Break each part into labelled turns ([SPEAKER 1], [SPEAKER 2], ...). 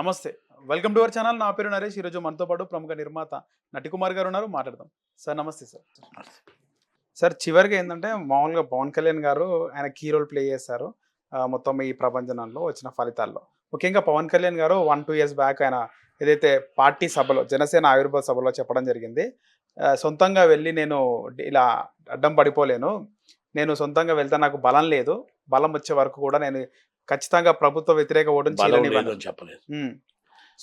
[SPEAKER 1] నమస్తే. Welcome to our channel. నా పేరు నరేష్. ఈరోజు మనతో పాటు ప్రముఖ నిర్మాత నటికుమార్ గారు ఉన్నారు. మాట్లాడదాం. సార్ నమస్తే సార్. సార్ చివరిగా ఏంటంటే మామూలుగా పవన్ కళ్యాణ్ గారు ఆయన కీ రోల్ ప్లే చేశారు మొత్తం ఈ ప్రభంజనంలో వచ్చిన ఫలితాల్లో. ముఖ్యంగా పవన్ కళ్యాణ్ గారు 1-2 ఇయర్స్ బ్యాక్ ఆయన ఏదైతే పార్టీ సభలో జనసేన ఆవిర్భావ సభలో చెప్పడం జరిగింది. సొంతంగా వెళ్ళి నేను ఇలా అడ్డం పడిపోలేను, నేను సొంతంగా వెళ్తే నాకు బలం లేదు, బలం వచ్చే వరకు కూడా నేను ఖచ్చితంగా ప్రభుత్వ వ్యతిరేక ఓటును
[SPEAKER 2] చేయలేదని చెప్పలేదు.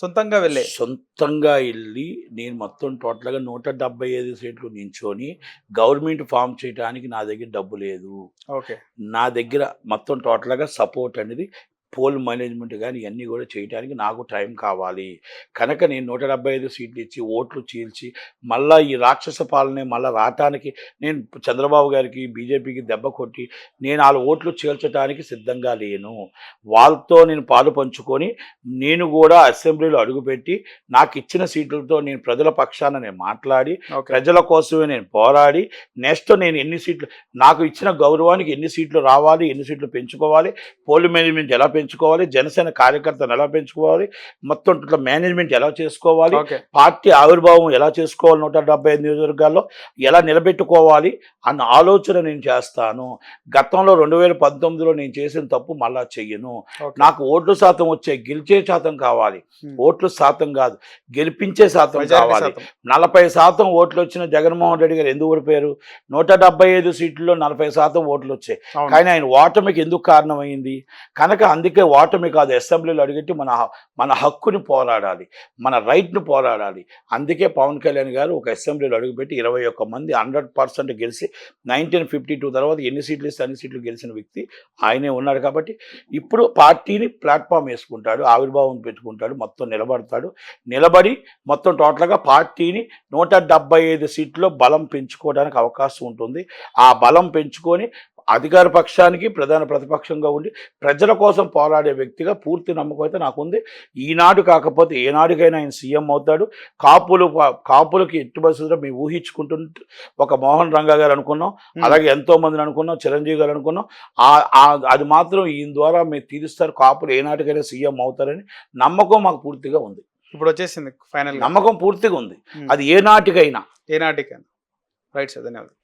[SPEAKER 1] సొంతంగా
[SPEAKER 2] వెళ్ళి నేను మొత్తం టోటల్గా 175 సీట్లు నించొని గవర్నమెంట్ ఫామ్ చేయడానికి నా దగ్గర డబ్బు లేదు. నా దగ్గర మొత్తం టోటల్గా సపోర్ట్ అనేది పోల్ మేనేజ్మెంట్ కానీ ఇవన్నీ కూడా చేయడానికి నాకు టైం కావాలి కనుక నేను 175 సీట్లు ఇచ్చి ఓట్లు చీల్చి మళ్ళీ ఈ రాక్షస పాలనే మళ్ళీ రావటానికి నేను చంద్రబాబు గారికి బీజేపీకి దెబ్బ కొట్టి నేను వాళ్ళ ఓట్లు చీల్చడానికి సిద్ధంగా లేను. వాళ్ళతో నేను పాలు పంచుకొని నేను కూడా అసెంబ్లీలో అడుగుపెట్టి నాకు ఇచ్చిన సీట్లతో నేను ప్రజల పక్షాన నేను మాట్లాడి ప్రజల కోసమే నేను పోరాడి నెక్స్ట్ నేను ఎన్ని సీట్లు నాకు ఇచ్చిన గౌరవానికి ఎన్ని సీట్లు రావాలి, ఎన్ని సీట్లు పెంచుకోవాలి, పోల్ మేనేజ్మెంట్ ఎలా పెంచుకోవాలి, జనసేన కార్యకర్తను ఎలా పెంచుకోవాలి, మొత్తం మేనేజ్మెంట్ ఎలా చేసుకోవాలి, పార్టీ ఆవిర్భావం ఎలా చేసుకోవాలి, 175 నియోజకవర్గాల్లో ఎలా నిలబెట్టుకోవాలి అన్న ఆలోచన నేను చేస్తాను. గతంలో 2019లో నేను చేసిన తప్పు మళ్ళా చెయ్యను. నాకు ఓట్ల శాతం వచ్చే గెలిచే శాతం కావాలి, ఓట్ల శాతం కాదు గెలిపించే శాతం కావాలి. 40% ఓట్లు వచ్చిన జగన్మోహన్ రెడ్డి గారు ఎందుకు ఓడిపోయారు? 175 సీట్లలో 40% ఓట్లు వచ్చాయి. కానీ ఆయన ఓటమికి ఎందుకు కారణమైంది? కనుక అందుకే ఓటమి కాదు, అసెంబ్లీలో అడిగట్టి మన హక్కుని పోరాడాలి, మన రైట్ను పోరాడాలి. అందుకే పవన్ కళ్యాణ్ గారు ఒక అసెంబ్లీలో అడుగుపెట్టి 21 మంది 100% గెలిచి 1952 తర్వాత ఎన్ని సీట్లు ఇస్తే అన్ని సీట్లు గెలిచిన వ్యక్తి ఆయనే ఉన్నాడు. కాబట్టి ఇప్పుడు పార్టీని ప్లాట్ఫామ్ వేసుకుంటాడు, ఆవిర్భావం పెట్టుకుంటాడు, మొత్తం నిలబడి మొత్తం టోటల్గా పార్టీని 175 సీట్లో బలం పెంచుకోవడానికి అవకాశం ఉంటుంది. ఆ బలం పెంచుకొని అధికార పక్షానికి ప్రధాన ప్రతిపక్షంగా ఉండి ప్రజల కోసం పోరాడే వ్యక్తిగా పూర్తి నమ్మకం అయితే నాకుంది. ఈనాడు కాకపోతే ఏనాడుకైనా ఆయన సీఎం అవుతాడు. కాపులకి ఎట్టి పరిస్థితుల్లో మేము ఊహించుకుంటుంటే ఒక మోహన్ రంగా గారు అనుకున్నాం, అలాగే ఎంతో మందిని అనుకున్నాం, చిరంజీవి గారు అనుకున్నాం. అది మాత్రం ఈయన ద్వారా మీరు తీరుస్తారు, కాపులు ఏనాటికైనా సీఎం అవుతారని నమ్మకం మాకు పూర్తిగా ఉంది.
[SPEAKER 1] ఇప్పుడు వచ్చేసింది ఫైనల్
[SPEAKER 2] నమ్మకం పూర్తిగా ఉంది. అది ఏనాటికైనా.
[SPEAKER 1] రైట్ సార్, ధన్యవాదాలు.